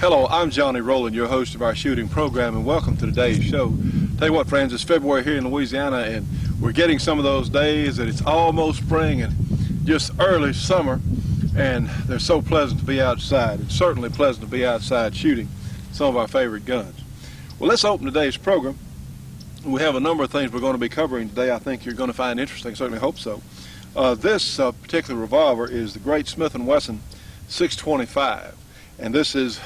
Hello, I'm Johnny Rowland, your host of our shooting program, and welcome to today's show. Tell you what, friends, it's February here in Louisiana, and we're getting some of those days that it's almost spring and just early summer, and they're so pleasant to be outside. It's certainly pleasant to be outside shooting some of our favorite guns. Well, let's open today's program. We have a number of things we're going to be covering today I think you're going to find interesting. Certainly hope so. This particular revolver is the great Smith & Wesson 625. And this is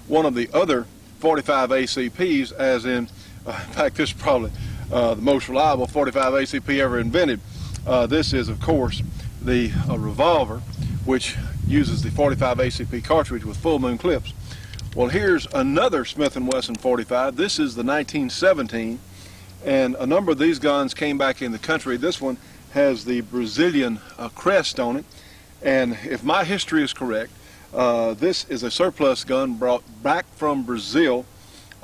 one of the other 45 ACPs, as in fact, this is probably the most reliable 45 ACP ever invented. This is, of course, the revolver, which uses the 45 ACP cartridge with full moon clips. Well, here's another Smith & Wesson 45. This is the 1917, and a number of these guns came back in the country. This one has the Brazilian crest on it, and if my history is correct, this is a surplus gun brought back from Brazil.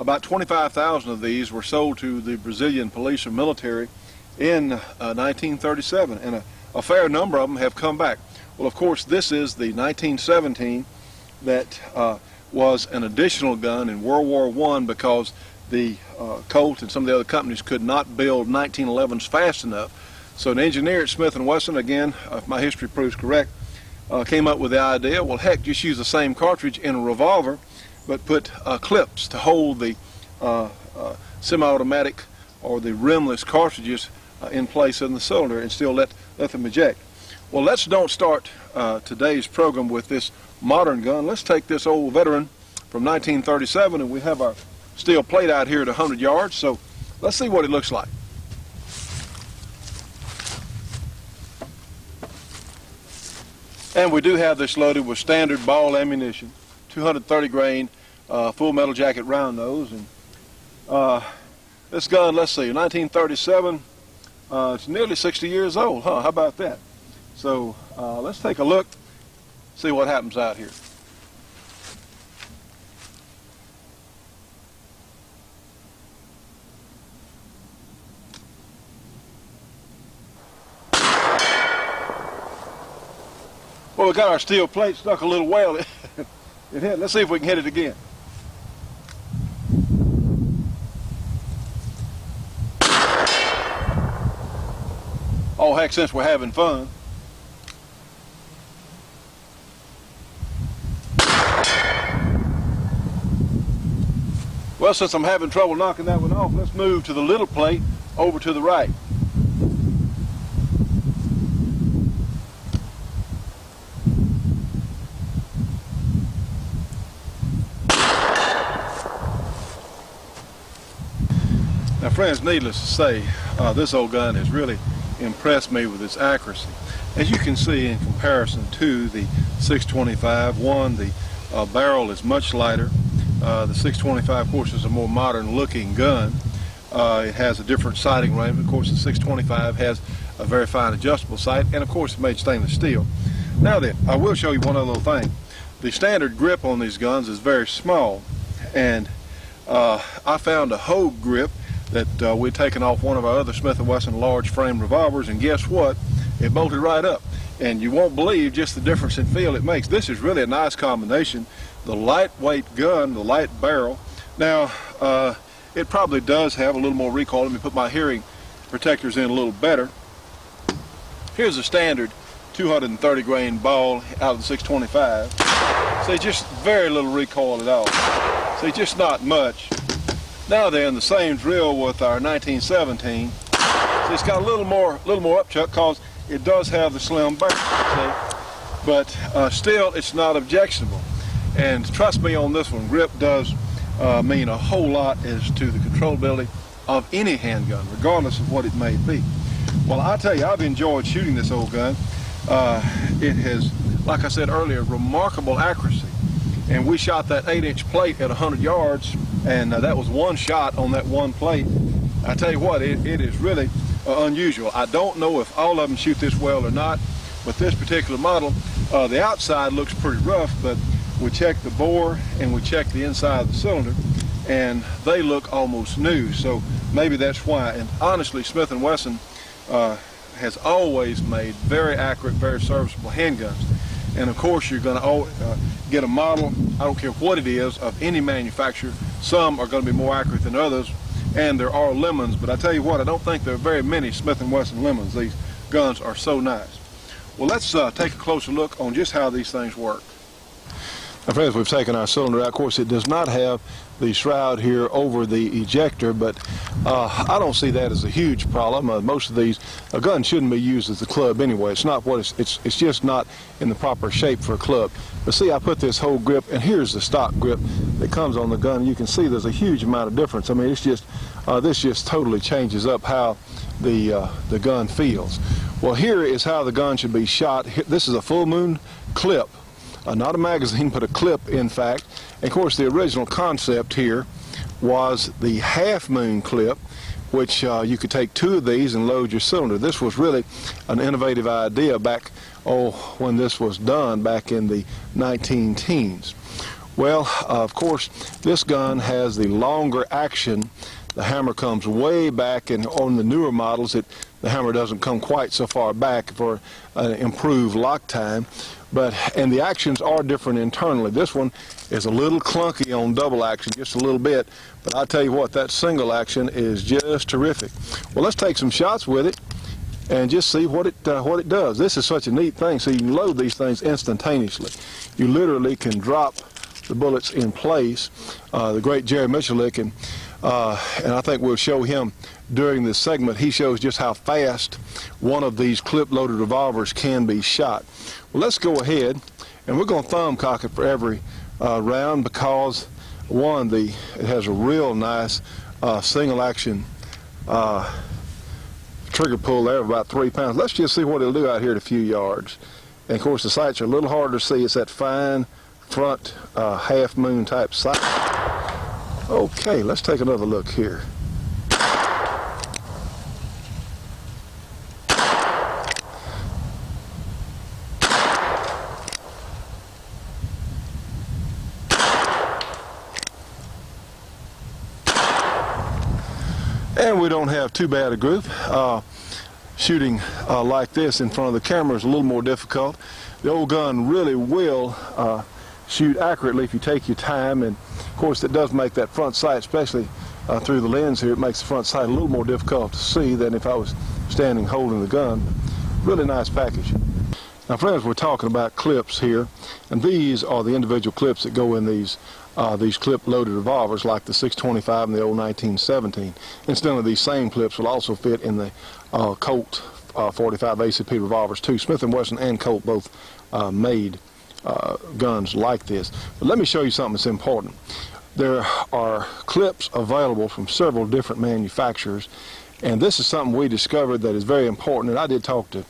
About 25,000 of these were sold to the Brazilian police or military in 1937, and a fair number of them have come back. Well, of course, this is the 1917 that was an additional gun in World War I because the Colt and some of the other companies could not build 1911s fast enough. So an engineer at Smith & Wesson, again, if my history proves correct, came up with the idea, well, heck, just use the same cartridge in a revolver, but put clips to hold the semi-automatic or the rimless cartridges in place in the cylinder and still let them eject. Well, let's don't start today's program with this modern gun. Let's take this old veteran from 1937, and we have our steel plate out here at 100 yards, so let's see what it looks like. And we do have this loaded with standard ball ammunition, 230 grain, full metal jacket round nose. And this gun, let's see, 1937, it's nearly 60 years old, huh? How about that? So let's take a look, see what happens out here. Well, we got our steel plate stuck a little well. It hit. Let's see if we can hit it again. Oh, heck, since we're having fun. Well, since I'm having trouble knocking that one off, let's move to the little plate over to the right. Now, friends, needless to say, this old gun has really impressed me with its accuracy. As you can see, in comparison to the 625, one, the barrel is much lighter. The 625, of course, is a more modern looking gun. It has a different sighting range. Of course, the 625 has a very fine adjustable sight, and of course, it's made stainless steel. Now then, I will show you one other little thing. The standard grip on these guns is very small, and I found a Hogue grip that we'd taken off one of our other Smith & Wesson large frame revolvers, and guess what? It bolted right up. And you won't believe just the difference in feel it makes. This is really a nice combination. The lightweight gun, the light barrel. Now, it probably does have a little more recoil. Let me put my hearing protectors in a little better. Here's a standard 230 grain ball out of the 625. See, just very little recoil at all. See, just not much. Now then, the same drill with our 1917. So it's got a little more upchuck because it does have the slim barrel, see? But still, it's not objectionable. And trust me on this one, grip does mean a whole lot as to the controllability of any handgun, regardless of what it may be. Well, I tell you, I've enjoyed shooting this old gun. It has, like I said earlier, remarkable accuracy. And we shot that 8-inch plate at 100 yards, and that was one shot on that one plate. I tell you what, it is really unusual. I don't know if all of them shoot this well or not, but this particular model, the outside looks pretty rough, but we checked the bore and we checked the inside of the cylinder, and they look almost new, so maybe that's why. And honestly, Smith & Wesson has always made very accurate, very serviceable handguns. And of course, you're going to get a model, I don't care what it is, of any manufacturer. Some are going to be more accurate than others, and there are lemons, but I tell you what, I don't think there are very many Smith & Wesson lemons. These guns are so nice. Well, let's take a closer look on just how these things work. Now, friends, we've taken our cylinder out. Of course, it does not have the shroud here over the ejector, but I don't see that as a huge problem. Most of these, a gun shouldn't be used as a club anyway. It's not what it's just not in the proper shape for a club. But see, I put this whole grip, and here's the stock grip that comes on the gun. You can see there's a huge amount of difference. I mean, it's just this just totally changes up how the gun feels. Well, here is how the gun should be shot. This is a full moon clip. Not a magazine, but a clip, in fact. And of course, the original concept here was the half moon clip, which you could take 2 of these and load your cylinder. This was really an innovative idea back, when this was done back in the 19-teens. Well, of course, this gun has the longer action. The hammer comes way back, and on the newer models, the hammer doesn't come quite so far back for an improved lock time. And the actions are different internally. This one is a little clunky on double action, just a little bit, but I tell you what, that single action is just terrific. Well, let's take some shots with it and just see what it does. This is such a neat thing, so you can load these things instantaneously. You literally can drop the bullets in place. The great Jerry Michalik, and I think we'll show him during this segment, he shows just how fast one of these clip-loaded revolvers can be shot. Well, let's go ahead, and we're going to thumb cock it for every round because, one, it has a real nice single-action trigger pull there of about 3 pounds. Let's just see what it'll do out here at a few yards. And, of course, the sights are a little harder to see. It's that fine front half-moon type sight. Okay, let's take another look here. And we don't have too bad a group. Shooting like this in front of the camera is a little more difficult. The old gun really will shoot accurately if you take your time, and of course it does make that front sight, especially through the lens here, it makes the front sight a little more difficult to see than if I was standing holding the gun. Really nice package. Now, friends, we're talking about clips here, and these are the individual clips that go in these clip-loaded revolvers, like the 625 and the old 1917. Incidentally, these same clips will also fit in the Colt 45 ACP revolvers too. Smith & Wesson and Colt both made guns like this. But let me show you something that's important. There are clips available from several different manufacturers, and this is something we discovered that is very important. And I did talk to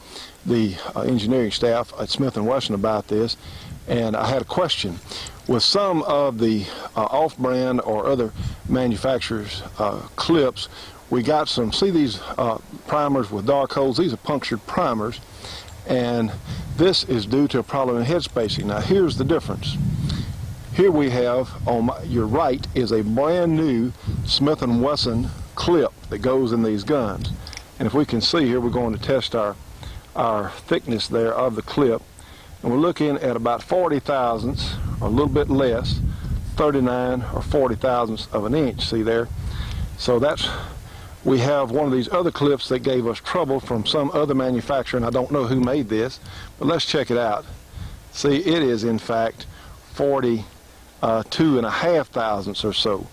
the engineering staff at Smith & Wesson about this, and I had a question. With some of the off-brand or other manufacturers' clips, we got some, see these primers with dark holes? These are punctured primers, and this is due to a problem in head spacing. Now, here's the difference. Here we have, on your right, is a brand new Smith & Wesson clip that goes in these guns. And if we can see here, we're going to test our thickness there of the clip. And we're looking at about 40 thousandths, or a little bit less, 39 or 40 thousandths of an inch, see there? So we have one of these other clips that gave us trouble from some other manufacturer, and I don't know who made this, but let's check it out. See, it is in fact 42.5 thousandths or so.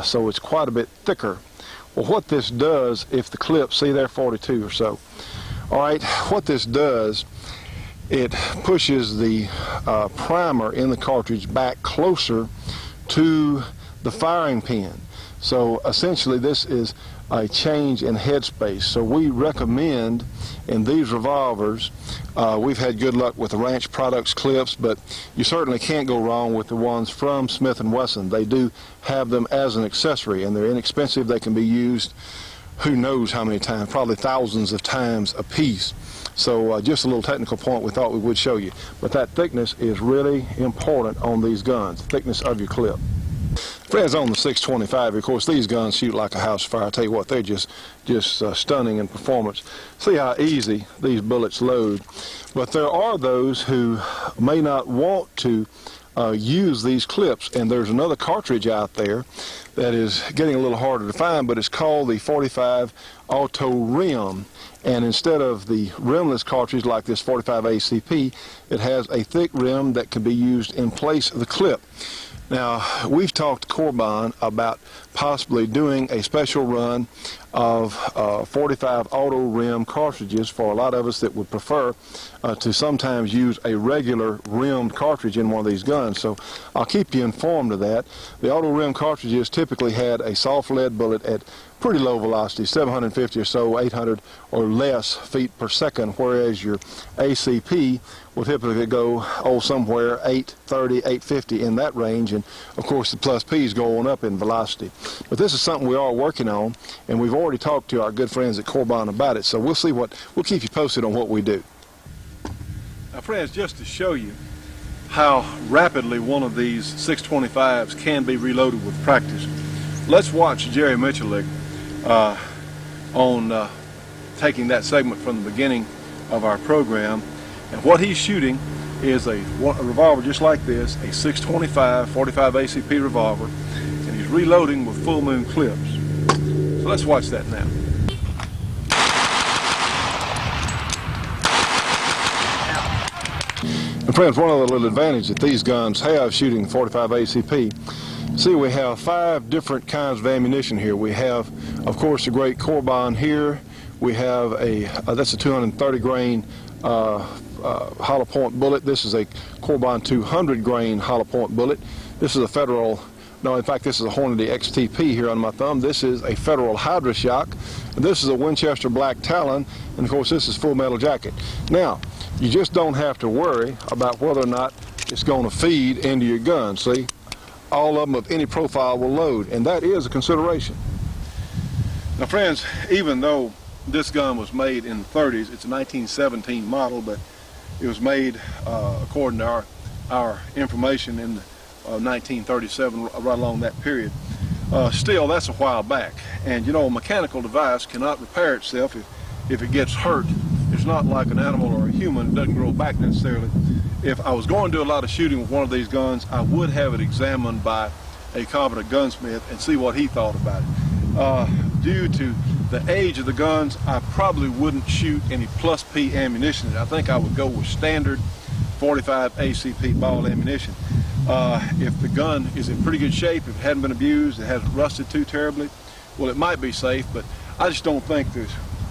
So it's quite a bit thicker. Well, what this does, if the clip, see there, 42 or so. All right, what this does, it pushes the primer in the cartridge back closer to the firing pin. So essentially this is a change in headspace. So we recommend in these revolvers, we've had good luck with the Ranch Products clips, but you certainly can't go wrong with the ones from Smith & Wesson. They do have them as an accessory, and they're inexpensive. They can be used who knows how many times, probably thousands of times a piece. So just a little technical point we thought we would show you. But that thickness is really important on these guns, thickness of your clip. Friends, on the 625, of course, these guns shoot like a house fire. I tell you what, they're just stunning in performance. See how easy these bullets load. But there are those who may not want to use these clips, and there's another cartridge out there that is getting a little harder to find, but it's called the 45 Auto Rim. And instead of the rimless cartridge like this 45 ACP, it has a thick rim that can be used in place of the clip. Now, we've talked to Corbon about possibly doing a special run of 45 auto rim cartridges for a lot of us that would prefer to sometimes use a regular rimmed cartridge in one of these guns. So I'll keep you informed of that. The auto rim cartridges typically had a soft lead bullet at pretty low velocity, 750 or so, 800 or less feet per second, whereas your ACP will typically go somewhere 830, 850 in that range, and of course the plus P is going up in velocity. But this is something we are working on, and we've already talked to our good friends at Corbon about it, so we'll keep you posted on what we do. Now friends, just to show you how rapidly one of these 625s can be reloaded with practice, let's watch Jerry Michalik on taking that segment from the beginning of our program. And what he's shooting is a revolver just like this, a 625 45 ACP revolver, and he's reloading with full moon clips. So let's watch that now. And friends, one other little advantage that these guns have shooting 45 ACP, see, we have 5 different kinds of ammunition here. We have, of course, the great Corbon here. We have that's a 230 grain hollow point bullet. This is a Corbon 200 grain hollow point bullet. This is a Federal, no, in fact, this is a Hornady XTP here on my thumb. This is a Federal Hydra-Shock. This is a Winchester Black Talon, and of course this is Full Metal Jacket. Now, you just don't have to worry about whether or not it's going to feed into your gun. See, all of them of any profile will load, and that is a consideration. Now friends, even though this gun was made in the 30s, it's a 1917 model, but it was made according to our information in 1937, right along that period. Still, that's a while back, and you know, a mechanical device cannot repair itself if it gets hurt. It's not like an animal or a human. It doesn't grow back necessarily. If I was going to do a lot of shooting with one of these guns, I would have it examined by a competent gunsmith and see what he thought about it. Due to the age of the guns, I probably wouldn't shoot any plus P ammunition. I think I would go with standard 45 ACP ball ammunition. If the gun is in pretty good shape, if it hadn't been abused, it hasn't rusted too terribly, well, it might be safe, but I just don't think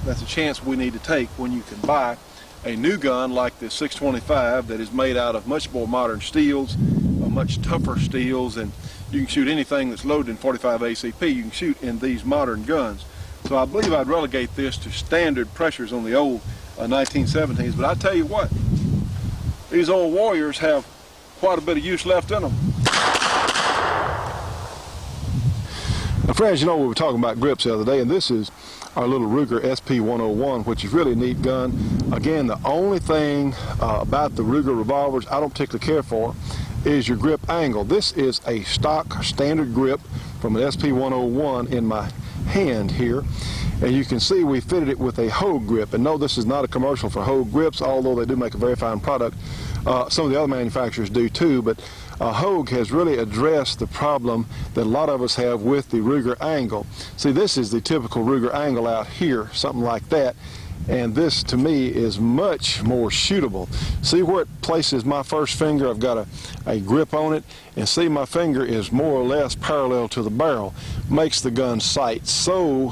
that's a chance we need to take when you can buy a new gun like this 625 that is made out of much more modern steels, much tougher steels, and you can shoot anything that's loaded in 45 ACP, you can shoot in these modern guns. So I believe I'd relegate this to standard pressures on the old 1917s, but I tell you what, these old warriors have quite a bit of use left in them. Now friends, you know, we were talking about grips the other day, and this is our little Ruger SP-101, which is really a neat gun. Again, the only thing about the Ruger revolvers I don't particularly care for is your grip angle. This is a stock standard grip from an SP-101 in my hand here, and you can see we fitted it with a Hogue grip. And no, this is not a commercial for Hogue grips, although they do make a very fine product. Some of the other manufacturers do too, but Hogue has really addressed the problem that a lot of us have with the Ruger angle. See, this is the typical Ruger angle out here, something like that, and this to me is much more shootable. See where it places my first finger? I've got a grip on it, and see, my finger is more or less parallel to the barrel. Makes the gun sight so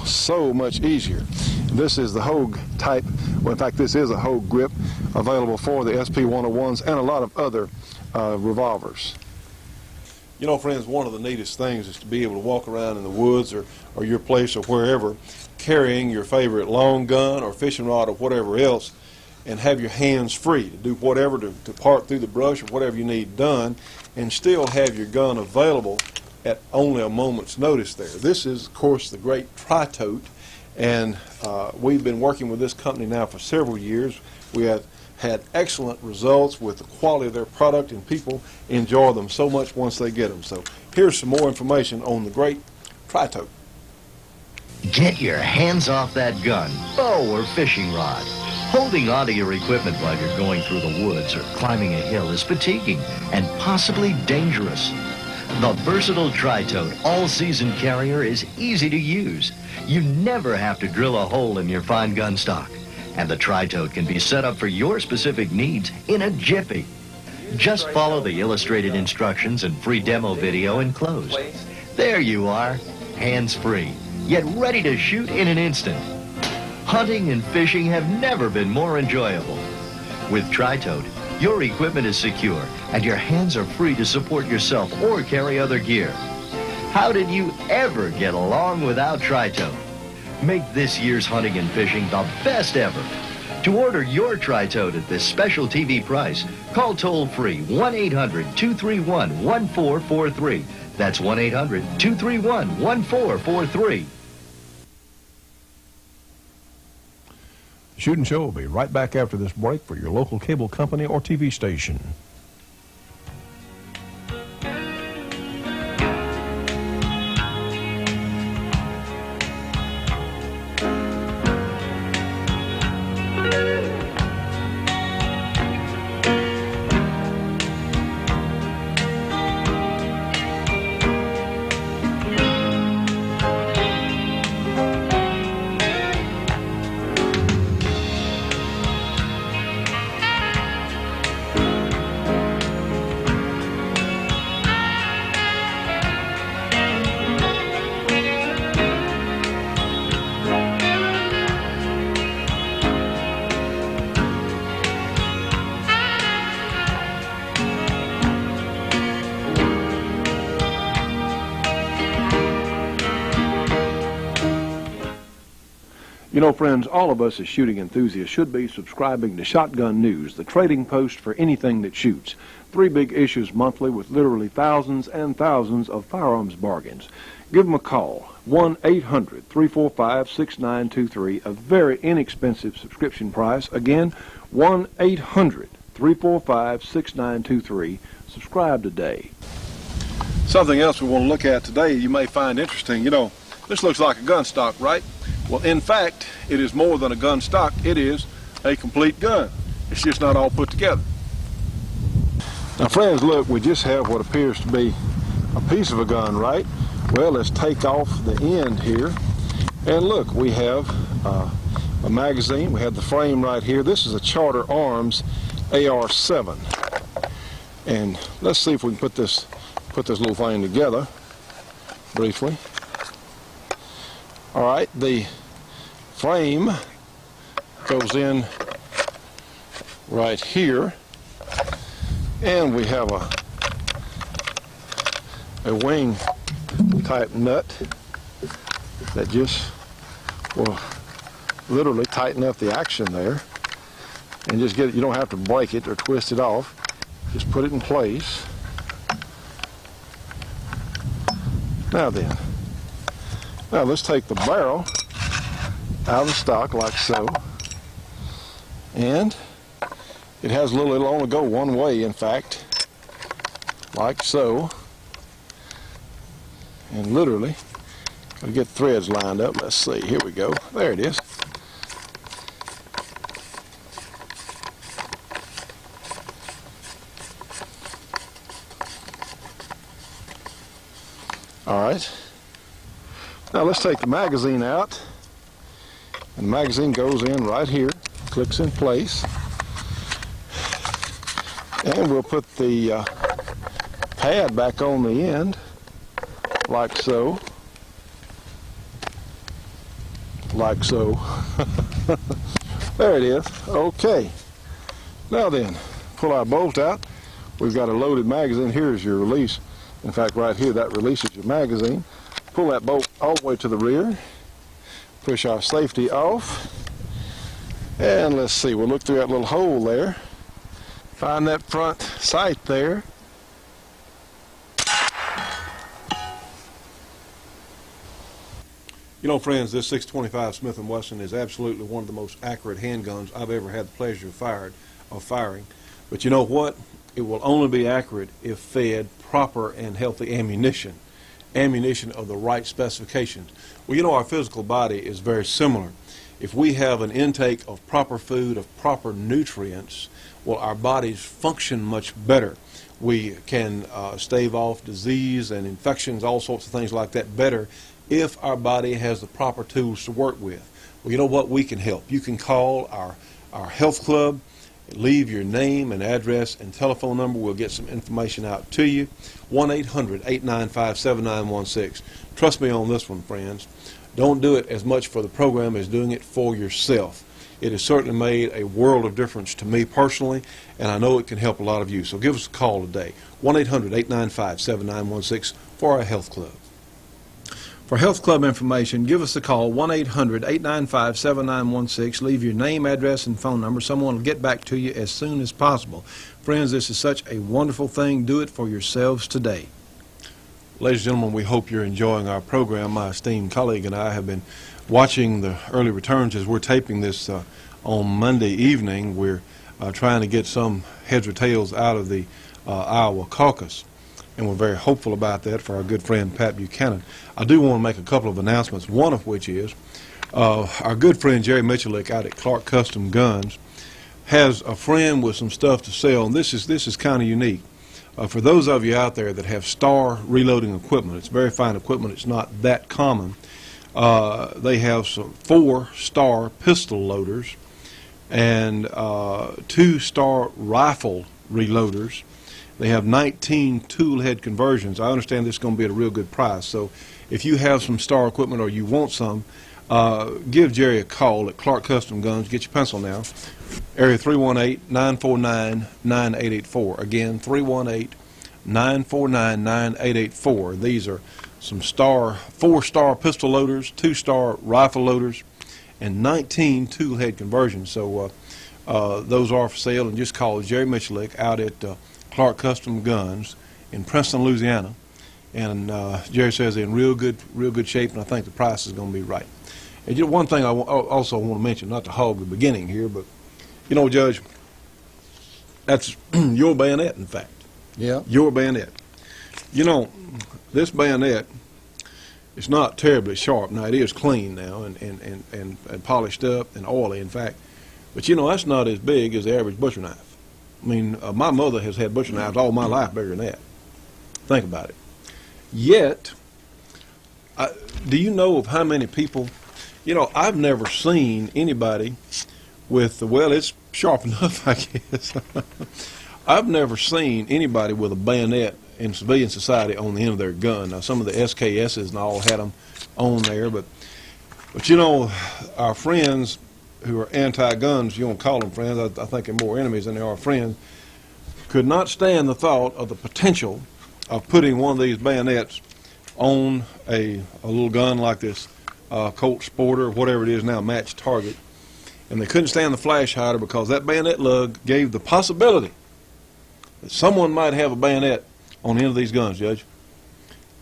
much easier. This is the Hogue type, well, in fact this is a Hogue grip available for the SP-101s and a lot of other revolvers. You know friends, one of the neatest things is to be able to walk around in the woods or your place or wherever carrying your favorite long gun or fishing rod or whatever else, and have your hands free to do whatever, to part through the brush or whatever you need done, and still have your gun available at only a moment's notice there. This is, of course, the great Tri-Tote, and we've been working with this company now for several years. We have had excellent results with the quality of their product, and people enjoy them so much once they get them. So here's some more information on the great Tri-Tote. Get your hands off that gun, bow, or fishing rod. Holding onto your equipment while you're going through the woods or climbing a hill is fatiguing and possibly dangerous. The versatile Tri-Tote all-season carrier is easy to use. You never have to drill a hole in your fine gun stock. And the Tri-Tote can be set up for your specific needs in a jiffy. Just follow the illustrated instructions and free demo video enclosed. There you are, hands-free, yet ready to shoot in an instant. Hunting and fishing have never been more enjoyable. With Tri-Tote, your equipment is secure and your hands are free to support yourself or carry other gear. How did you ever get along without Tri-Tote? Make this year's hunting and fishing the best ever. To order your Tri-Tote at this special TV price, call toll-free 1-800-231-1443. That's 1-800-231-1443. The Shootin' Show will be right back after this break for your local cable company or TV station. You know, friends, all of us as shooting enthusiasts should be subscribing to Shotgun News, the trading post for anything that shoots. 3 big issues monthly with literally thousands and thousands of firearms bargains. Give them a call, 1-800-345-6923, a very inexpensive subscription price. Again, 1-800-345-6923. Subscribe today. Something else we want to look at today you may find interesting. You know, this looks like a gun stock, right? Well, in fact, it is more than a gun stock. It is a complete gun. It's just not all put together. Now, friends, look, we just have what appears to be a piece of a gun, right? Well, let's take off the end here. And look, we have a magazine. We have the frame right here. This is a Charter Arms AR-7. And let's see if we can put this little thing together briefly. All right, the frame goes in right here, and we have a wing type nut that just will literally tighten up the action there, and just get it. You don't have to break it or twist it off. Just put it in place. Now then. Now let's take the barrel out of the stock like so, and it has a little, it'll only go one way, in fact, like so, and literally gotta get threads lined up. Let's see, here we go, there it is. All right. Now let's take the magazine out, and the magazine goes in right here, clicks in place, and we'll put the pad back on the end, like so, like so. There it is. Okay. Now then, pull our bolt out. We've got a loaded magazine. Here's your release. In fact, right here, that releases your magazine. Pull that bolt all the way to the rear, push our safety off, and let's see, we'll look through that little hole there, find that front sight there. You know, friends, this 625 Smith & Wesson is absolutely one of the most accurate handguns I've ever had the pleasure of firing. of firing. But you know what? It will only be accurate if fed proper and healthy ammunition of the right specifications. Well, you know, our physical body is very similar. If we have an intake of proper food, of proper nutrients, well, our bodies function much better. We can stave off disease and infections, all sorts of things like that better if our body has the proper tools to work with. Well, you know what? We can help. You can call our health club, leave your name and address and telephone number. We'll get some information out to you. 1-800-895-7916. Trust me on this one, friends. Don't do it as much for the program as doing it for yourself. It has certainly made a world of difference to me personally, and I know it can help a lot of you. So give us a call today. 1-800-895-7916 for our health club. For health club information, give us a call, 1-800-895-7916. Leave your name, address, and phone number. Someone will get back to you as soon as possible. Friends, this is such a wonderful thing. Do it for yourselves today. Ladies and gentlemen, we hope you're enjoying our program. My esteemed colleague and I have been watching the early returns as we're taping this on Monday evening. We're trying to get some heads or tails out of the Iowa caucus, and we're very hopeful about that for our good friend Pat Buchanan. I do want to make a couple of announcements, one of which is our good friend Jerry Michalik out at Clark Custom Guns has a friend with some stuff to sell, and this is kind of unique. For those of you out there that have star reloading equipment, it's very fine equipment, it's not that common. They have some 4-star pistol loaders and 2-star rifle reloaders. They have 19 tool head conversions. I understand this is going to be at a real good price, so if you have some star equipment or you want some, give Jerry a call at Clark Custom Guns. Get your pencil now. Area 318-949-9884. Again, 318-949-9884. These are some 4-star pistol loaders, 2-star rifle loaders, and 19 tool head conversions. So those are for sale, and just call Jerry Michalik out at Clark Custom Guns in Princeton, Louisiana. And Jerry says they're in real good shape, and I think the price is going to be right. And just one thing I also want to mention, not to hog the beginning here, but you know, Judge, that's your bayonet, in fact. Yeah. Your bayonet. You know, this bayonet is not terribly sharp. Now, it is clean now and polished up and oily, in fact. But, you know, that's not as big as the average butcher knife. I mean, my mother has had butcher knives all my life bigger than that. Think about it. Yet, do you know of how many people, you know, I've never seen anybody with, well, it's sharp enough, I guess. I've never seen anybody with a bayonet in civilian society on the end of their gun. Now, some of the SKSs and all had them on there, but you know, our friends who are anti-guns, you don't call them friends, I think they're more enemies than they are friends, could not stand the thought of the potential of putting one of these bayonets on a little gun like this Colt Sporter, or whatever it is now, match target. And they couldn't stand the flash hider because that bayonet lug gave the possibility that someone might have a bayonet on the end of these guns, Judge.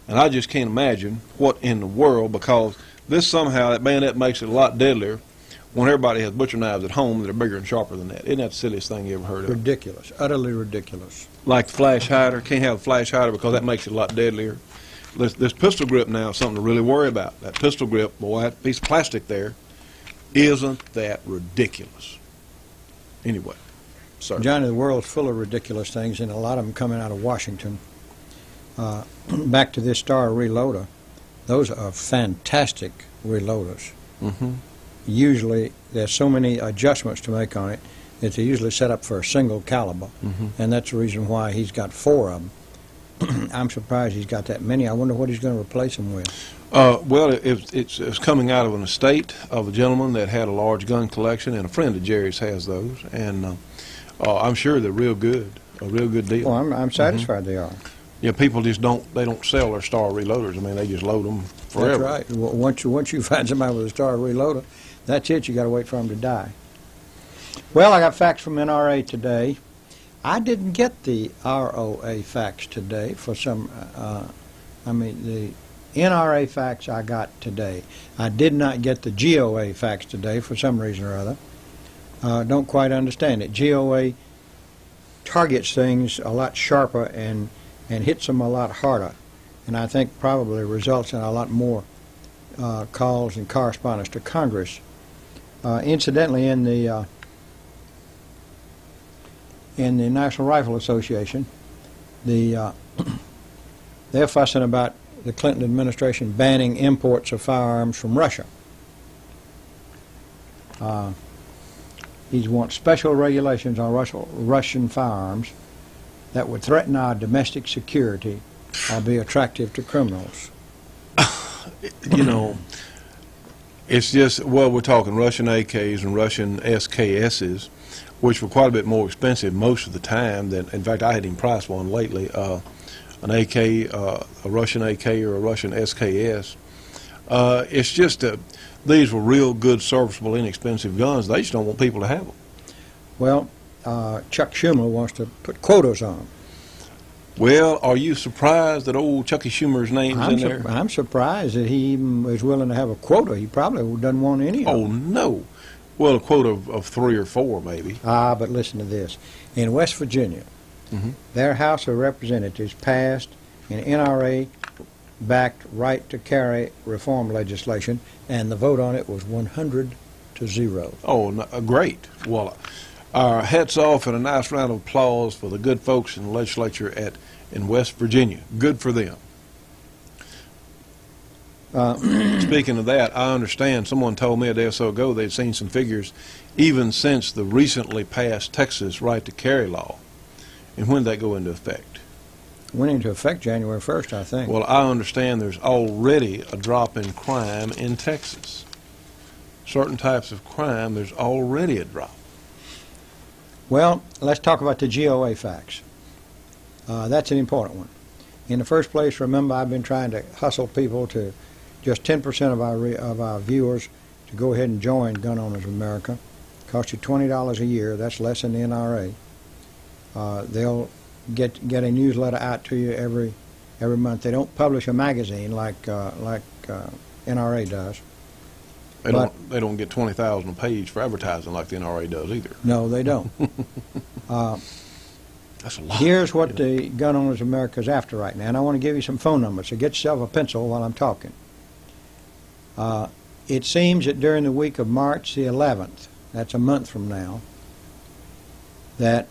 And I just can't imagine what in the world, because this somehow, that bayonet makes it a lot deadlier when everybody has butcher knives at home that are bigger and sharper than that. Isn't that the silliest thing you ever heard of? Ridiculous. Utterly ridiculous. Like the flash hider. Can't have a flash hider because that makes it a lot deadlier. This pistol grip now is something to really worry about. That pistol grip, boy, that piece of plastic there, isn't that ridiculous? Anyway, sir. Johnny, the world's full of ridiculous things, and a lot of them coming out of Washington. Back to this Star Reloader, those are fantastic reloaders. Mm-hmm. Usually, there's so many adjustments to make on it that they're usually set up for a single caliber, and that's the reason why he's got 4 of them. I'm surprised he's got that many. I wonder what he's going to replace them with. Well, it's coming out of an estate of a gentleman that had a large gun collection, and a friend of Jerry's has those, and I'm sure they're real good, a real good deal. Well, I'm satisfied they are. Yeah, people just don't sell their Star Reloaders. I mean, they just load them forever. That's right. Well, once you find somebody with a Star Reloader, that's it. You got to wait for them to die. Well, I got facts from NRA today. I didn't get the ROA facts today for some, the NRA facts I got today. I did not get the GOA facts today for some reason or other. don't quite understand it. GOA targets things a lot sharper and hits them a lot harder, and I think probably results in a lot more calls and correspondence to Congress. Incidentally, in the National Rifle Association, they're fussing about the Clinton administration banning imports of firearms from Russia. He wants special regulations on Russian firearms that would threaten our domestic security or be attractive to criminals. You know, it's just, well, we're talking Russian AKs and Russian SKSs, which were quite a bit more expensive most of the time than, in fact, I had him price one lately, an AK, a Russian AK or a Russian SKS. It's just, these were real good, serviceable, inexpensive guns. They just don't want people to have them. Well, Chuck Schumer wants to put quotas on them. Well, are you surprised that old Chucky Schumer's name's in there? I'm surprised that he even is willing to have a quota. He probably doesn't want any of them. Oh, no. Well, a quota of 3 or 4, maybe. But listen to this. In West Virginia, their House of Representatives passed an NRA-backed right-to-carry reform legislation, and the vote on it was 100-0. Oh, no, great. Well, our hats off and a nice round of applause for the good folks in the legislature in West Virginia. Good for them. Speaking of that, I understand someone told me a day or so ago they'd seen some figures even since the recently passed Texas right-to-carry law. And when did that go into effect? Went into effect January 1st, I think. Well, I understand there's already a drop in crime in Texas. Certain types of crime, there's already a drop. Well, let's talk about the GOA facts. That's an important one. In the first place, remember, I've been trying to hustle people to just 10% of our viewers to go ahead and join Gun Owners of America. Costs you $20 a year. That's less than the NRA. They'll get a newsletter out to you every month. They don't publish a magazine like NRA does. They don't get $20,000 a page for advertising like the NRA does either. No, they don't. That's a lot. Here's what the Gun Owners of America is after right now, and I want to give you some phone numbers, so get yourself a pencil while I'm talking. It seems that during the week of March the 11th, that's a month from now, that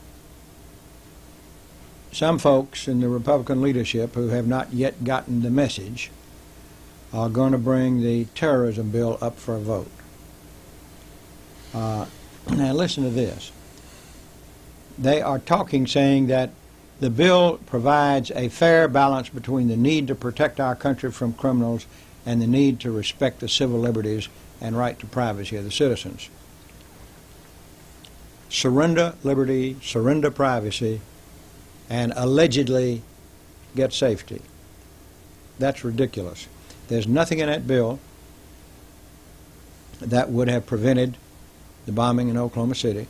some folks in the Republican leadership who have not yet gotten the message are going to bring the terrorism bill up for a vote. Now listen to this. They are saying that the bill provides a fair balance between the need to protect our country from criminals and the need to respect the civil liberties and right to privacy of the citizens. Surrender liberty, surrender privacy, and allegedly get safety. That's ridiculous. There's nothing in that bill that would have prevented the bombing in Oklahoma City.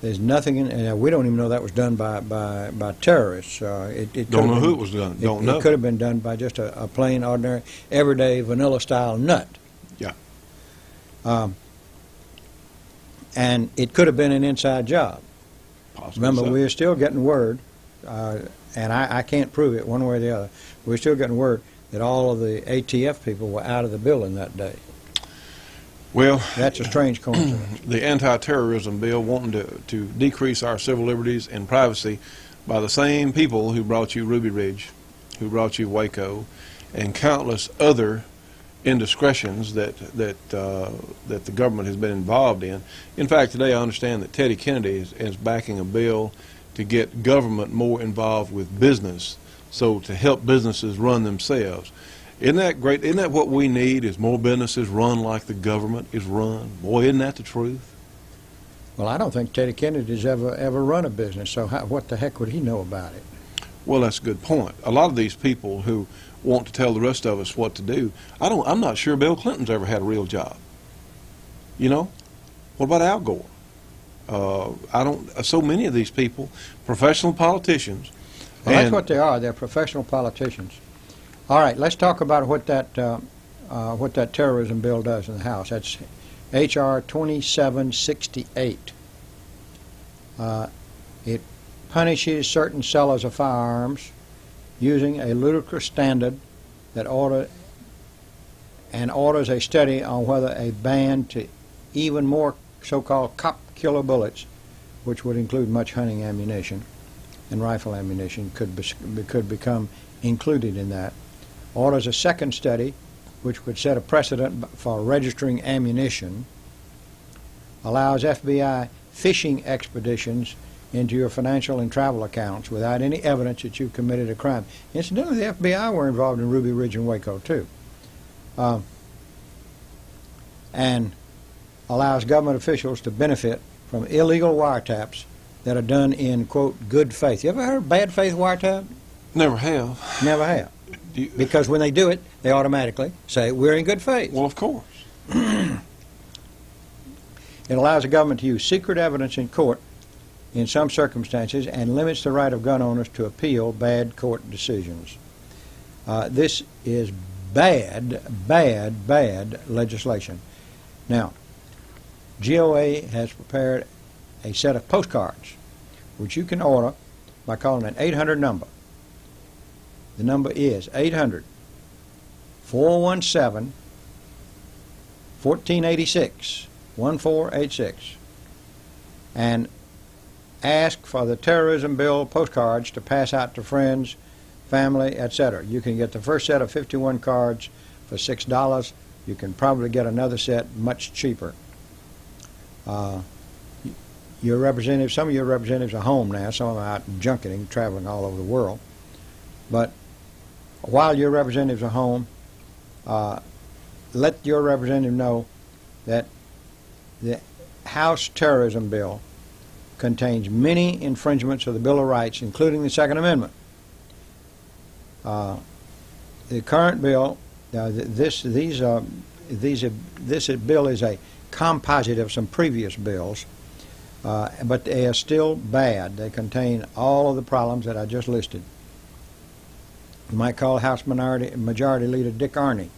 There's nothing in, and we don't even know that was done by terrorists. It don't know who it was done. Don't know. It could have been done by just a plain, ordinary, everyday, vanilla-style nut. Yeah. And it could have been an inside job. Possibly. Remember, So. we're still getting word, and I can't prove it one way or the other. We're still getting word that all of the ATF people were out of the building that day. Well, That's a strange coincidence. the anti-terrorism bill wanting to decrease our civil liberties and privacy by the same people who brought you Ruby Ridge, who brought you Waco, and countless other indiscretions that the government has been involved in. In fact, today I understand that Teddy Kennedy is backing a bill to get government more involved with business, so to help businesses run themselves. Isn't that great? Isn't that what we need, is more businesses run like the government is run? Boy, isn't that the truth? Well, I don't think Teddy Kennedy's ever run a business, so what the heck would he know about it? Well, that's a good point. A lot of these people who want to tell the rest of us what to do, I'm not sure Bill Clinton's ever had a real job. You know? What about Al Gore? So many of these people, professional politicians. Well, that's what they are. They're professional politicians. All right, let's talk about what that terrorism bill does in the House. That's H.R. 2768. It punishes certain sellers of firearms using a ludicrous standard that orders a study on whether a ban to even more so-called cop killer bullets, which would include much hunting ammunition and rifle ammunition, could become included in that. Orders a second study which would set a precedent for registering ammunition. Allows FBI fishing expeditions into your financial and travel accounts without any evidence that you've committed a crime. Incidentally, the FBI were involved in Ruby Ridge and Waco too. And allows government officials to benefit from illegal wiretaps that are done in, quote, good faith. You ever heard of bad faith wiretap? Never have. Never have. Because when they do it, they automatically say, we're in good faith. Well, of course. It allows the government to use secret evidence in court in some circumstances and limits the right of gun owners to appeal bad court decisions. This is bad legislation. Now, GOA has prepared a set of postcards which you can order by calling an 800 number. The number is 800-417-1486, 1486, and ask for the terrorism bill postcards to pass out to friends, family, etc. You can get the first set of 51 cards for $6. You can probably get another set much cheaper. Your representatives, some of your representatives are home now, some of them are out junketing, traveling all over the world. But while your representatives are home, let your representative know that the House terrorism bill contains many infringements of the Bill of Rights, including the Second Amendment. The current bill, this bill is a composite of some previous bills, but they are still bad. They contain all of the problems that I just listed. You might call House Majority Leader Dick Arney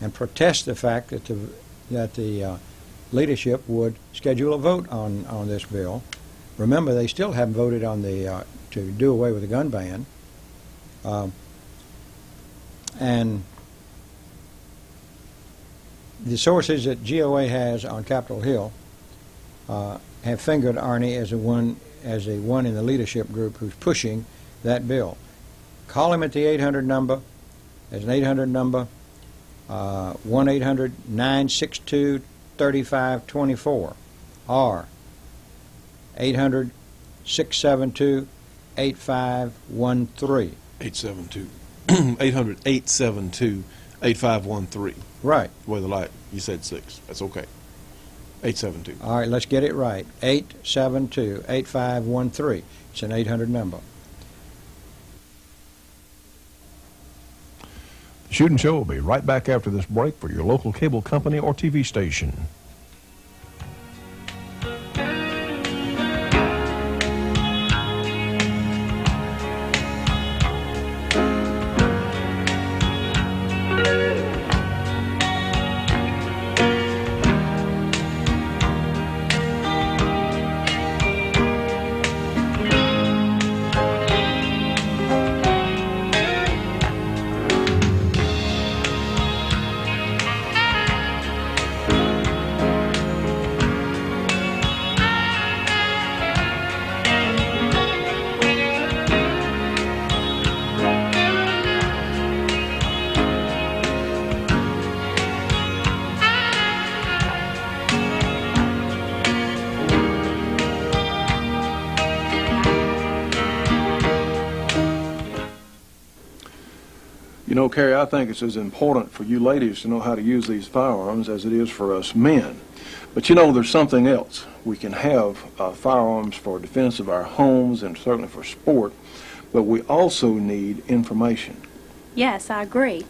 and protest the fact that the leadership would schedule a vote on this bill. Remember, they still haven't voted on the to do away with the gun ban, and the sources that GOA has on Capitol Hill have fingered Arney as the one in the leadership group who's pushing that bill. Call him at the 800 number. There's an 800 number, 1-800-962-3524, or 800-672-8513. 872. 800-872-8513. Right. With the light, you said 6. That's okay. 872. All right, let's get it right. 872-8513. It's an 800 number. The Shootin' Show will be right back after this break for your local cable company or TV station. You know, Carrie, I think it's as important for you ladies to know how to use these firearms as it is for us men. But you know, there's something else. We can have firearms for defense of our homes and certainly for sport, but we also need information. Yes, I agree.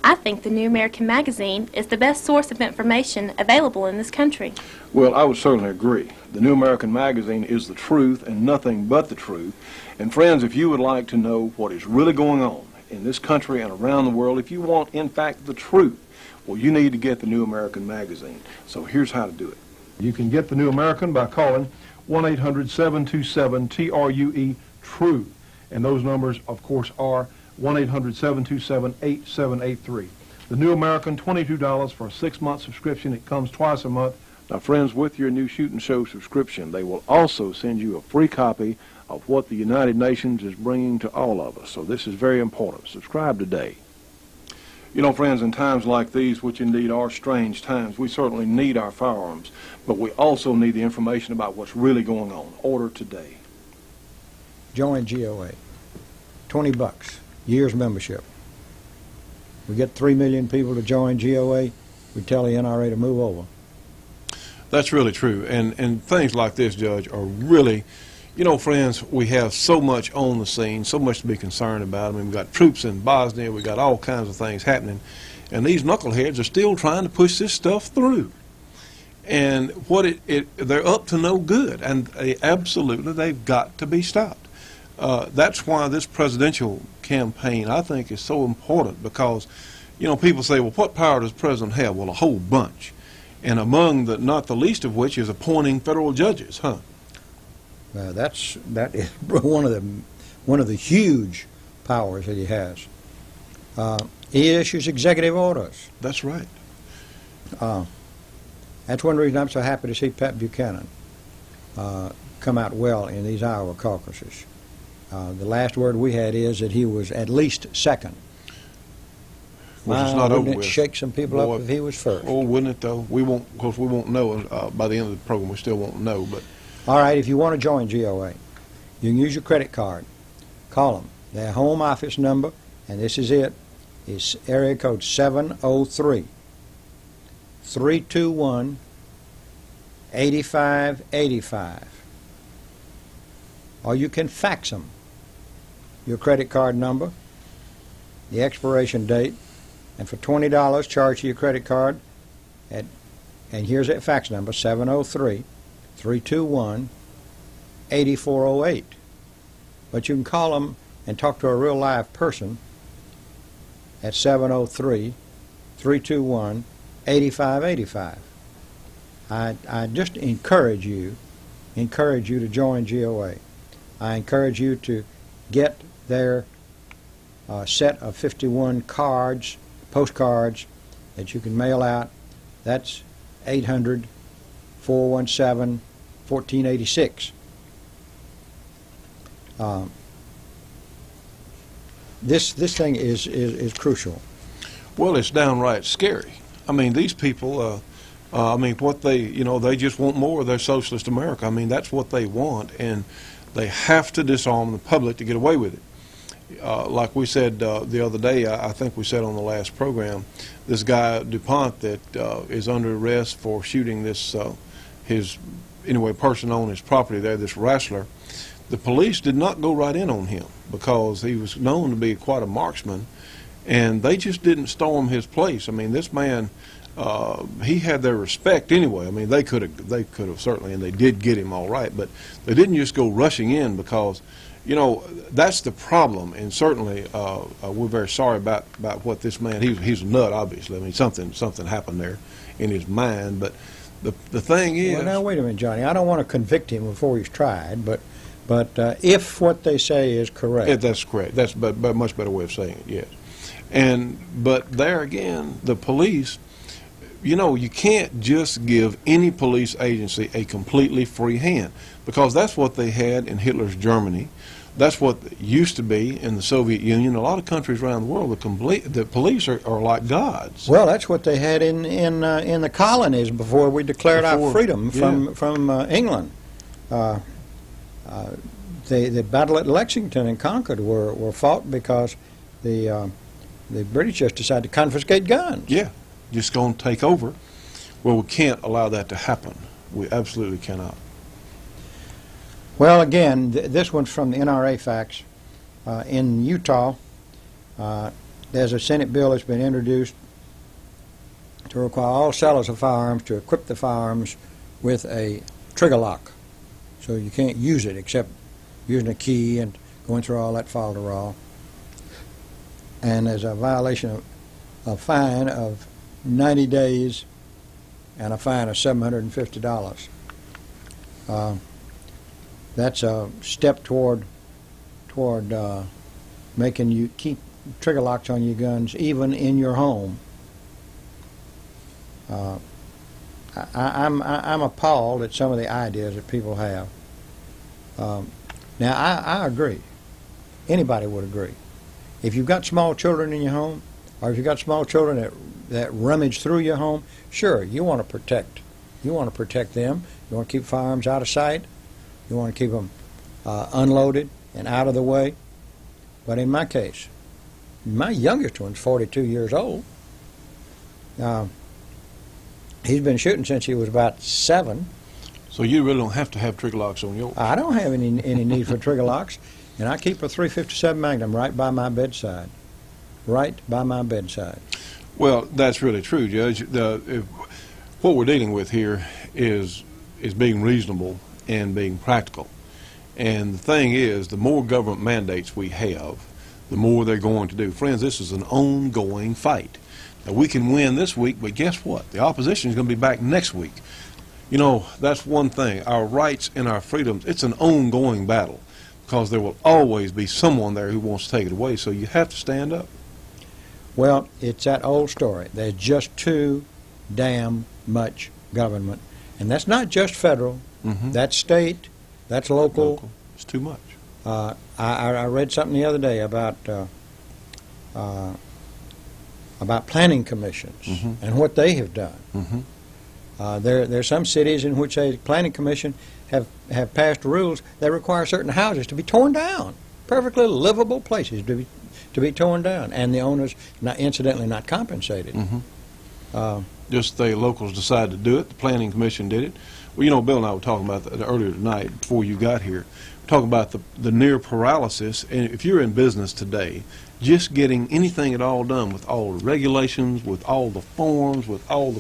I think the New American Magazine is the best source of information available in this country. Well, I would certainly agree. The New American Magazine is the truth and nothing but the truth. And friends, if you would like to know what is really going on in this country and around the world, if you want, in fact, the truth, well, you need to get the New American magazine. So here's how to do it. You can get the New American by calling 1-800-727-TRUE-TRUE. And those numbers, of course, are 1-800-727-8783. The New American, $22 for a 6-month subscription. It comes twice a month. Now, friends, with your new Shootin' Show subscription, they will also send you a free copy of what the United Nations is bringing to all of us. So this is very important. Subscribe today. You know, friends, in times like these, which indeed are strange times, we certainly need our firearms, but we also need the information about what's really going on. Order today. Join GOA. $20, year's membership. We get 3 million people to join GOA. We tell the NRA to move over. That's really true. And things like this, Judge, are really, you know, friends, we have so much on the scene, so much to be concerned about. I mean, we've got troops in Bosnia, we've got all kinds of things happening, and these knuckleheads are still trying to push this stuff through. And they're up to no good, and they've got to be stopped. That's why this presidential campaign, I think, is so important, because, you know, people say, well, what power does the president have? Well, a whole bunch. And among the, not the least of which, is appointing federal judges, huh? That is one of the huge powers that he has. He issues executive orders. That's right. That's one reason I'm so happy to see Pat Buchanan come out well in these Iowa caucuses. The last word we had is that he was at least second. Which is not over wouldn't with. It shake some people up if he was first? Oh, wouldn't it though? We won't, of course, we won't know by the end of the program. We still won't know, but. All right, if you want to join GOA, you can use your credit card. Call them. Their home office number, and this is it, is area code 703-321-8585. Or you can fax them your credit card number, the expiration date, and for $20 charge to your credit card, and here's that fax number, 703-321-8408. But you can call them and talk to a real live person at 703-321-8585. I just encourage you to join GOA. I encourage you to get their set of 51 cards, postcards that you can mail out. That's 800-417-1486. This thing is crucial. Well, it's downright scary. I mean, these people, I mean, what they just want more of their socialist America. I mean, that's what they want, and they have to disarm the public to get away with it. Like we said the other day, I think we said on the last program, this guy DuPont that is under arrest for shooting this person on his property there, this wrestler. The police did not go right in on him because he was known to be quite a marksman, and they just didn't storm his place. I mean, this man, he had their respect anyway. I mean, they could have certainly, and they did get him all right, but they didn't just go rushing in because, you know, that's the problem. And certainly, we're very sorry about what this man. He's a nut, obviously. I mean, something happened there in his mind. But the thing is, well, now wait a minute, Johnny. I don't want to convict him before he's tried, but if what they say is correct, that's correct. That's a much better way of saying it. Yes. But there again, the police. You know, you can't just give any police agency a completely free hand, because that's what they had in Hitler's Germany. That's what used to be in the Soviet Union. A lot of countries around the world, the police are like gods. Well, that's what they had in the colonies before we declared our freedom from England. The battle at Lexington and Concord were fought because the British just decided to confiscate guns. Yeah. Just going to take over. Well, we can't allow that to happen. We absolutely cannot. Well, again, this one's from the NRA facts. In Utah, there's a Senate bill that's been introduced to require all sellers of firearms to equip the firearms with a trigger lock. So you can't use it except using a key and going through all that folderol. and there's a violation of a fine of 90 days and a fine of $750. That's a step toward making you keep trigger locks on your guns even in your home. I'm appalled at some of the ideas that people have. Now I agree. Anybody would agree. If you've got small children in your home, or if you've got small children that rummage through your home, sure, you want to protect. You want to protect them. You want to keep firearms out of sight. You want to keep them unloaded and out of the way. But in my case, my youngest one's 42 years old. He's been shooting since he was about 7. So you really don't have to have trigger locks on yours. I don't have any need for trigger locks, and I keep a .357 Magnum right by my bedside. Right by my bedside. Well, that's really true, Judge. What we're dealing with here is being reasonable and being practical. And the thing is, the more government mandates we have, the more they're going to do. Friends, this is an ongoing fight. Now, we can win this week, but guess what? The opposition is going to be back next week. You know, that's one thing. Our rights and our freedoms, it's an ongoing battle because there will always be someone there who wants to take it away, so you have to stand up. Well, it's that old story. There's just too damn much government. And that's not just federal. Mm-hmm. That's state. That's local. It's too much. I read something the other day about planning commissions mm-hmm. and what they have done. Mm-hmm. There are some cities in which a planning commission have passed rules that require certain houses to be torn down, perfectly livable places to be torn down, and the owners, incidentally, not compensated. Mm-hmm. Just the locals decided to do it. The planning commission did it. Well, you know, Bill and I were talking about that earlier tonight before you got here. We're talking about the near paralysis. And if you're in business today, just getting anything at all done with all the regulations, with all the forms, with all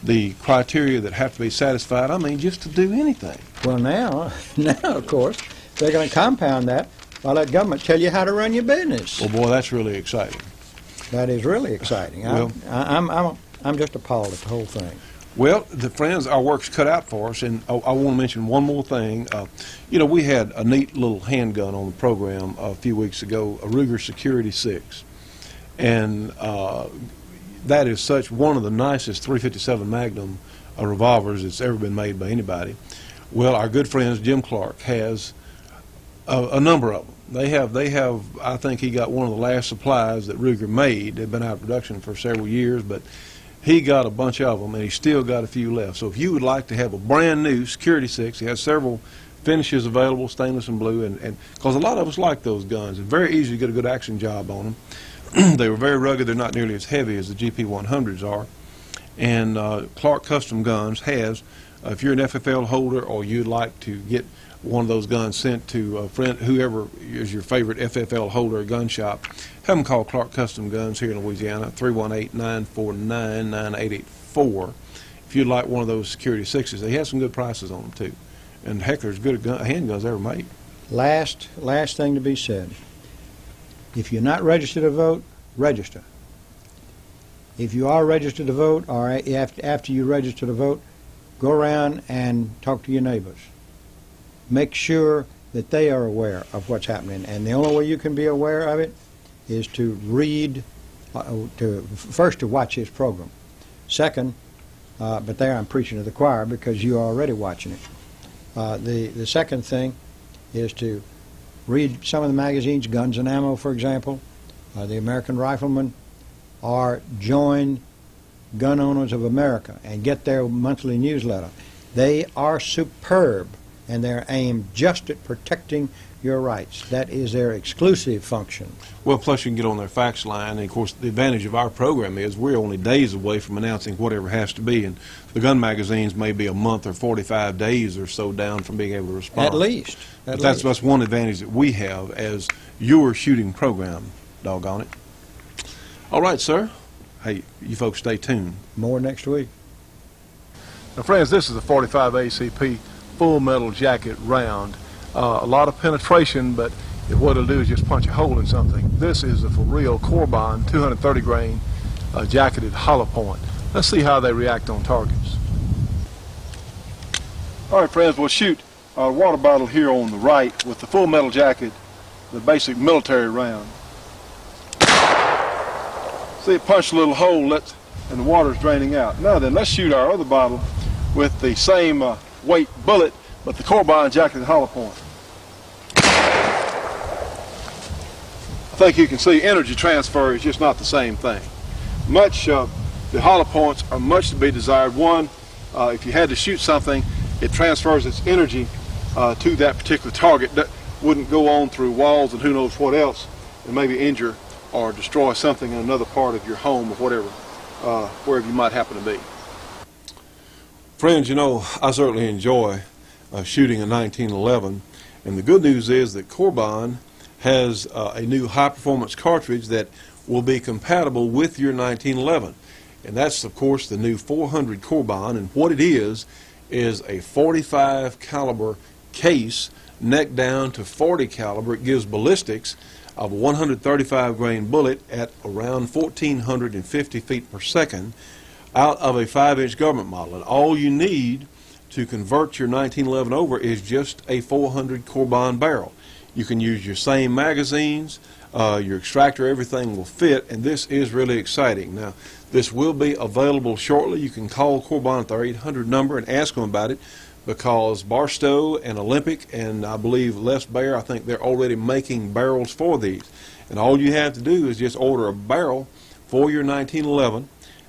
the criteria that have to be satisfied, I mean, just to do anything. Well, now, of course, they're going to compound that by let government tell you how to run your business. Well, boy, that's really exciting. That is really exciting. Well, I'm just appalled at the whole thing. Well, friends, our work's cut out for us, and I want to mention one more thing. You know, we had a neat little handgun on the program a few weeks ago, a Ruger Security 6, and that is one of the nicest .357 Magnum revolvers that's ever been made by anybody. Well, our good friends Jim Clark has a number of them. They have. I think he got one of the last supplies that Ruger made. They've been out of production for several years, but he got a bunch of them, and he's still got a few left. So if you would like to have a brand new Security 6, he has several finishes available, stainless and blue, and because a lot of us like those guns. It's very easy to get a good action job on them. They were very rugged. They're not nearly as heavy as the GP100s are. And Clark Custom Guns has, if you're an FFL holder or you'd like to get one of those guns sent to a friend, whoever is your favorite FFL holder or gun shop, have them call Clark Custom Guns here in Louisiana, 318-949-9884. If you'd like one of those Security 6s, they have some good prices on them too. And heck, there's good handguns ever made. Last thing to be said. If you're not registered to vote, register. If you are registered to vote, or after you register to vote, go around and talk to your neighbors. Make sure that they are aware of what's happening. And the only way you can be aware of it is to read, first to watch his program. Second, but there I'm preaching to the choir because you're already watching it. The second thing is to read some of the magazines, Guns and Ammo, for example, the American Rifleman, or join Gun Owners of America and get their monthly newsletter. They are superb, and they're aimed just at protecting your rights. That is their exclusive function. Well, plus you can get on their fax line, and of course the advantage of our program is we're only days away from announcing whatever has to be, and the gun magazines may be a month or 45 days or so down from being able to respond. At least. But that's one advantage that we have as your shooting program, doggone it. All right, sir. Hey, you folks stay tuned. More next week. Now, friends, this is a 45 ACP full metal jacket round. A lot of penetration, but if what it'll do is just punch a hole in something. This is a for real Corbon 230 grain jacketed hollow point. Let's see how they react on targets. All right, friends, we'll shoot our water bottle here on the right with the full metal jacket, the basic military round. See, it punched a little hole, and the water's draining out. Now then, let's shoot our other bottle with the same weight bullet, but the Corbon jacketed hollow point. I think you can see energy transfer is just not the same thing. The hollow points are much to be desired. One, if you had to shoot something, it transfers its energy to that particular target. That wouldn't go on through walls and who knows what else, and maybe injure or destroy something in another part of your home or whatever, wherever you might happen to be. Friends, you know, I certainly enjoy shooting a 1911, and the good news is that Corbon has a new high-performance cartridge that will be compatible with your 1911, and that's of course the new 400 Corbon. And what it is a 45 caliber case neck down to 40 caliber. It gives ballistics of a 135 grain bullet at around 1,450 feet per second out of a 5-inch government model, and all you need to convert your 1911 over is just a 400 Corbon barrel. You can use your same magazines, your extractor, everything will fit, and this is really exciting. Now, this will be available shortly. You can call Corbon at their 800 number and ask them about it, because Barstow and Olympic and I believe Les Baer, I think they're already making barrels for these. And all you have to do is just order a barrel for your 1911,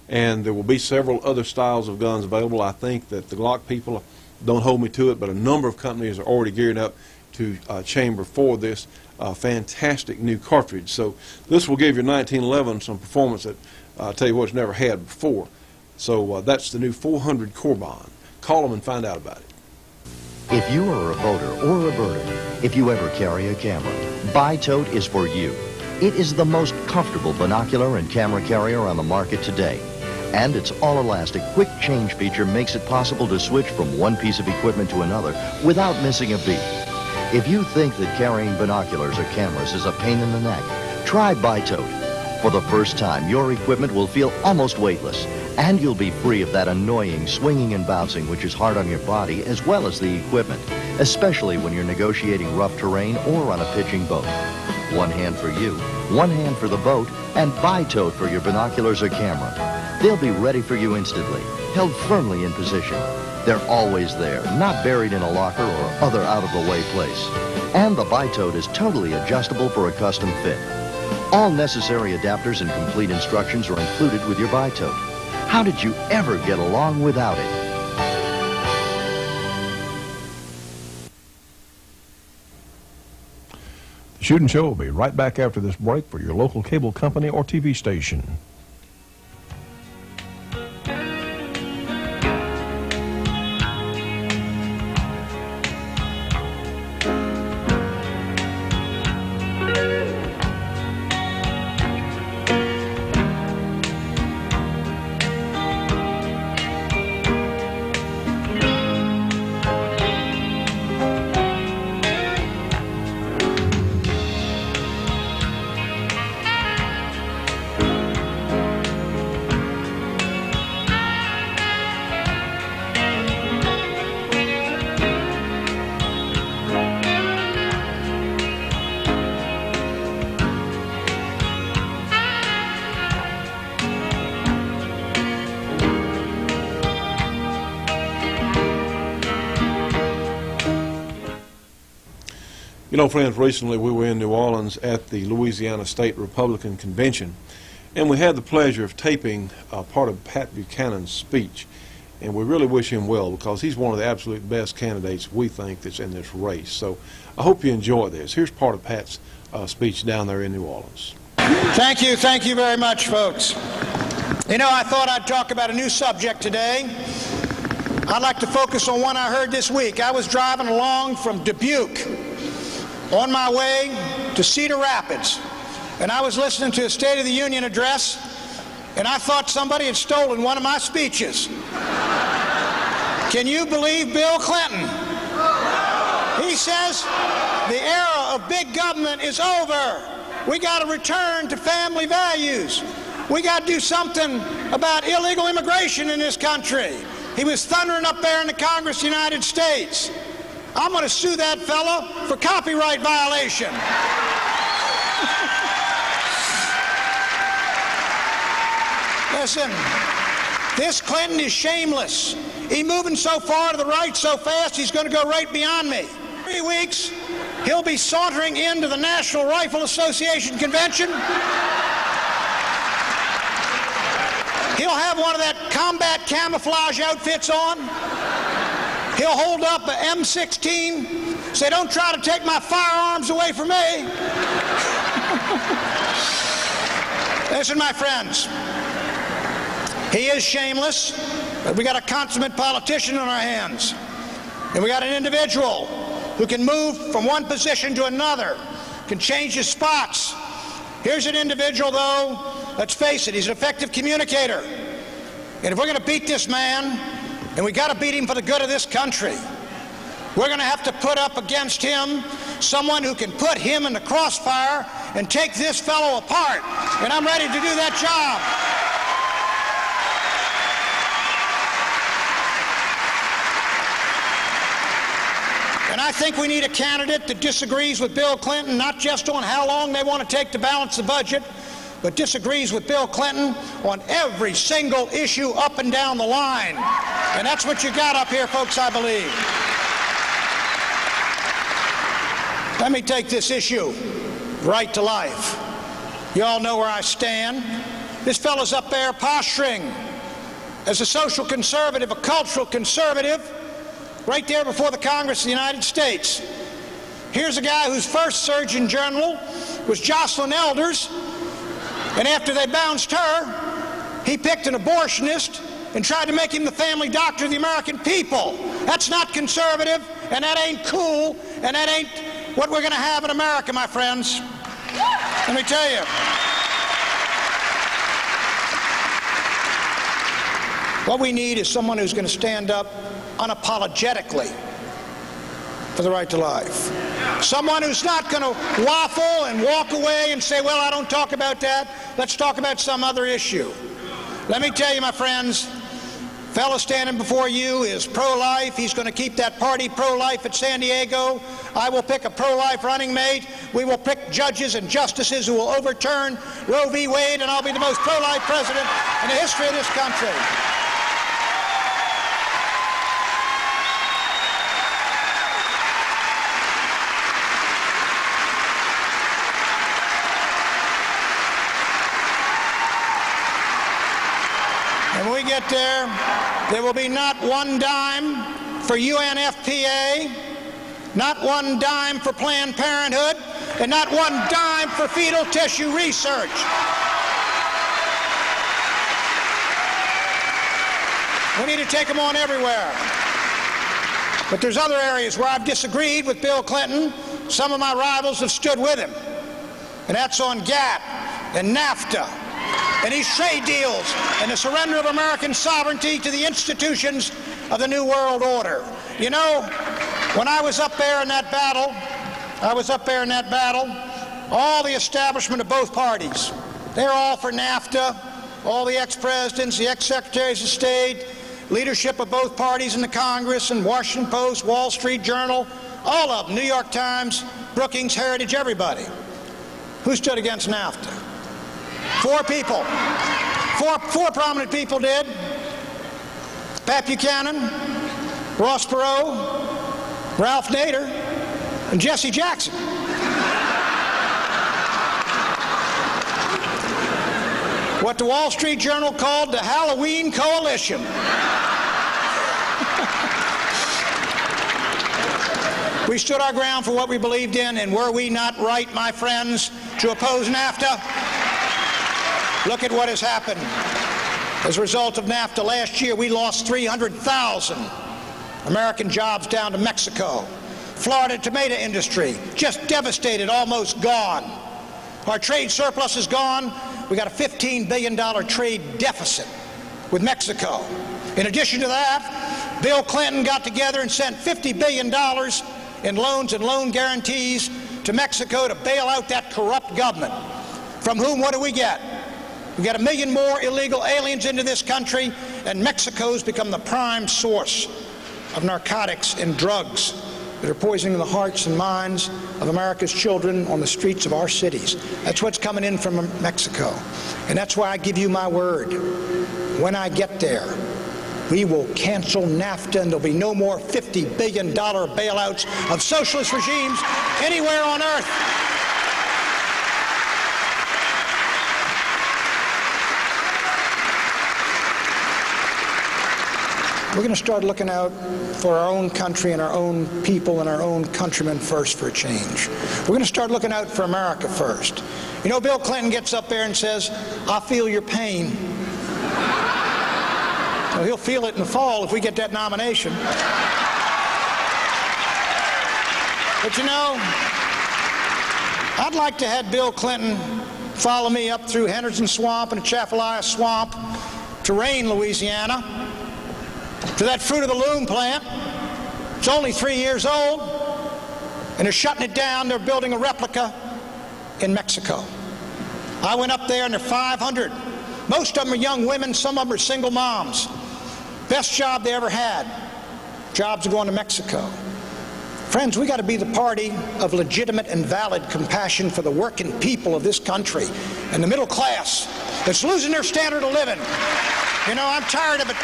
and there will be several other styles of guns available. I think that the Glock people, don't hold me to it, but a number of companies are already gearing up to chamber for this fantastic new cartridge. So this will give your 1911 some performance that I'll tell you what, it's never had before. So that's the new 400 Corbon. Call them and find out about it. If you are a boater or a birder, if you ever carry a camera, Bi-Tote is for you. It is the most comfortable binocular and camera carrier on the market today. And its all-elastic quick change feature makes it possible to switch from one piece of equipment to another without missing a beat. If you think that carrying binoculars or cameras is a pain in the neck, try Bi-Tote. For the first time, your equipment will feel almost weightless, and you'll be free of that annoying swinging and bouncing which is hard on your body as well as the equipment, especially when you're negotiating rough terrain or on a pitching boat. One hand for you, one hand for the boat, and Bi-Tote for your binoculars or camera. They'll be ready for you instantly, held firmly in position. They're always there, not buried in a locker or other out-of-the-way place. And the Bi-Tote is totally adjustable for a custom fit. All necessary adapters and complete instructions are included with your Bi-Tote. How did you ever get along without it? The Shootin' Show will be right back after this break for your local cable company or TV station. You know, friends, recently we were in New Orleans at the Louisiana State Republican Convention, and we had the pleasure of taping part of Pat Buchanan's speech. And we really wish him well, because he's one of the absolute best candidates we think that's in this race. So I hope you enjoy this. Here's part of Pat's speech down there in New Orleans. Thank you very much, folks. You know, I thought I'd talk about a new subject today. I'd like to focus on one I heard this week. I was driving along from Dubuque on my way to Cedar Rapids, and I was listening to a State of the Union address, and I thought somebody had stolen one of my speeches. Can you believe Bill Clinton? He says the era of big government is over. We got to return to family values. We got to do something about illegal immigration in this country. He was thundering up there in the Congress of the United States. I'm going to sue that fellow for copyright violation. Listen, this Clinton is shameless. He's moving so far to the right so fast, he's going to go right beyond me. 3 weeks, he'll be sauntering into the National Rifle Association convention. He'll have one of that combat camouflage outfits on. He'll hold up an M16, say, "Don't try to take my firearms away from me." Listen, my friends, he is shameless, but we got a consummate politician on our hands. And we got an individual who can move from one position to another, can change his spots. Here's an individual, though, let's face it, he's an effective communicator. And if we're going to beat this man, and we got to beat him for the good of this country, we're going to have to put up against him someone who can put him in the crossfire and take this fellow apart. And I'm ready to do that job. And I think we need a candidate that disagrees with Bill Clinton, not just on how long they want to take to balance the budget, but disagrees with Bill Clinton on every single issue up and down the line. And that's what you got up here, folks, I believe. Let me take this issue, right to life. You all know where I stand. This fellow's up there posturing as a social conservative, a cultural conservative, right there before the Congress of the United States. Here's a guy whose first Surgeon General was Jocelyn Elders, and after they bounced her, he picked an abortionist and tried to make him the family doctor of the American people. That's not conservative, and that ain't cool, and that ain't what we're going to have in America, my friends. Let me tell you. What we need is someone who's going to stand up unapologetically for the right to life. Someone who's not going to waffle and walk away and say, "Well, I don't talk about that. Let's talk about some other issue." Let me tell you, my friends, fellow standing before you is pro-life. He's going to keep that party pro-life at San Diego. I will pick a pro-life running mate. We will pick judges and justices who will overturn Roe v. Wade, and I'll be the most pro-life president in the history of this country. And when we get there, there will be not one dime for UNFPA, not one dime for Planned Parenthood, and not one dime for fetal tissue research. We need to take them on everywhere. But there's other areas where I've disagreed with Bill Clinton. Some of my rivals have stood with him. And that's on GATT and NAFTA and these trade deals and the surrender of American sovereignty to the institutions of the New World Order. You know, when I was up there in that battle, all the establishment of both parties, they're all for NAFTA, all the ex-presidents, the ex-secretaries of state, leadership of both parties in the Congress, and Washington Post, Wall Street Journal, all of them, New York Times, Brookings, Heritage, everybody. Who stood against NAFTA? 4 people. Four prominent people did. Pat Buchanan, Ross Perot, Ralph Nader, and Jesse Jackson. What the Wall Street Journal called the Halloween Coalition. We stood our ground for what we believed in, and were we not right, my friends, to oppose NAFTA? Look at what has happened. As a result of NAFTA, last year we lost 300,000 American jobs down to Mexico. Florida tomato industry, just devastated, almost gone. Our trade surplus is gone. We got a $15 billion trade deficit with Mexico. In addition to that, Bill Clinton got together and sent $50 billion in loans and loan guarantees to Mexico to bail out that corrupt government. From whom, what do we get? We get 1 million more illegal aliens into this country, and Mexico's become the prime source of narcotics and drugs that are poisoning the hearts and minds of America's children on the streets of our cities. That's what's coming in from Mexico. And that's why I give you my word. When I get there, we will cancel NAFTA, and there'll be no more $50 billion bailouts of socialist regimes anywhere on earth. We're going to start looking out for our own country and our own people and our own countrymen first for a change. We're going to start looking out for America first. You know, Bill Clinton gets up there and says, "I feel your pain." Well, he'll feel it in the fall if we get that nomination. But you know, I'd like to have Bill Clinton follow me up through Henderson Swamp and Atchafalaya Swamp to Rayne, Louisiana, to that Fruit of the Loom plant. It's only 3 years old, and they're shutting it down. They're building a replica in Mexico. I went up there, and there are 500. Most of them are young women. Some of them are single moms. Best job they ever had. Jobs are going to Mexico. Friends, we got to be the party of legitimate and valid compassion for the working people of this country and the middle class that's losing their standard of living. You know, I'm tired of it.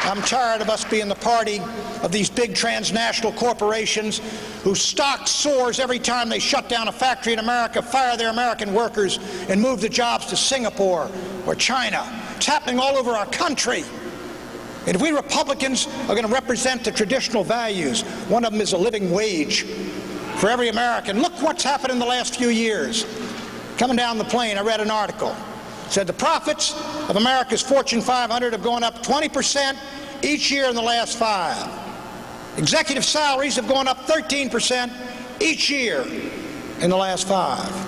I'm tired of us being the party of these big transnational corporations whose stock soars every time they shut down a factory in America, fire their American workers, and move the jobs to Singapore or China. It's happening all over our country. And if we Republicans are going to represent the traditional values, one of them is a living wage for every American. Look what's happened in the last few years. Coming down the plane, I read an article. It said the profits of America's Fortune 500 have gone up 20% each year in the last 5. Executive salaries have gone up 13% each year in the last 5.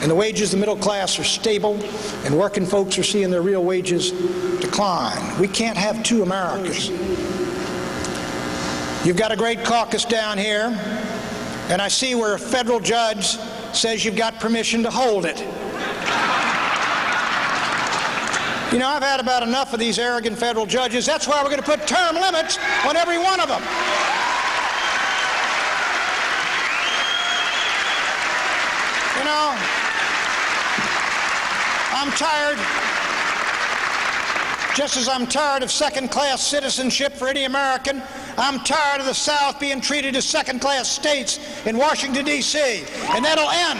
And the wages of the middle class are stable, and working folks are seeing their real wages decline. We can't have two Americas. You've got a great caucus down here, and I see where a federal judge says you've got permission to hold it. You know, I've had about enough of these arrogant federal judges. That's why we're going to put term limits on every one of them. You know, I'm tired, just as I'm tired of second-class citizenship for any American. I'm tired of the South being treated as second-class states in Washington, D.C., and that'll end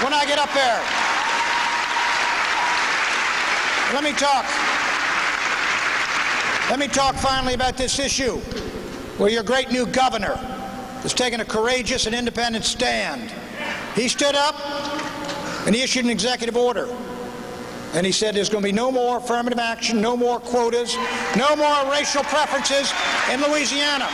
when I get up there. Let me talk finally about this issue where your great new governor has taken a courageous and independent stand. He stood up and he issued an executive order. And he said there's going to be no more affirmative action, no more quotas, no more racial preferences in Louisiana.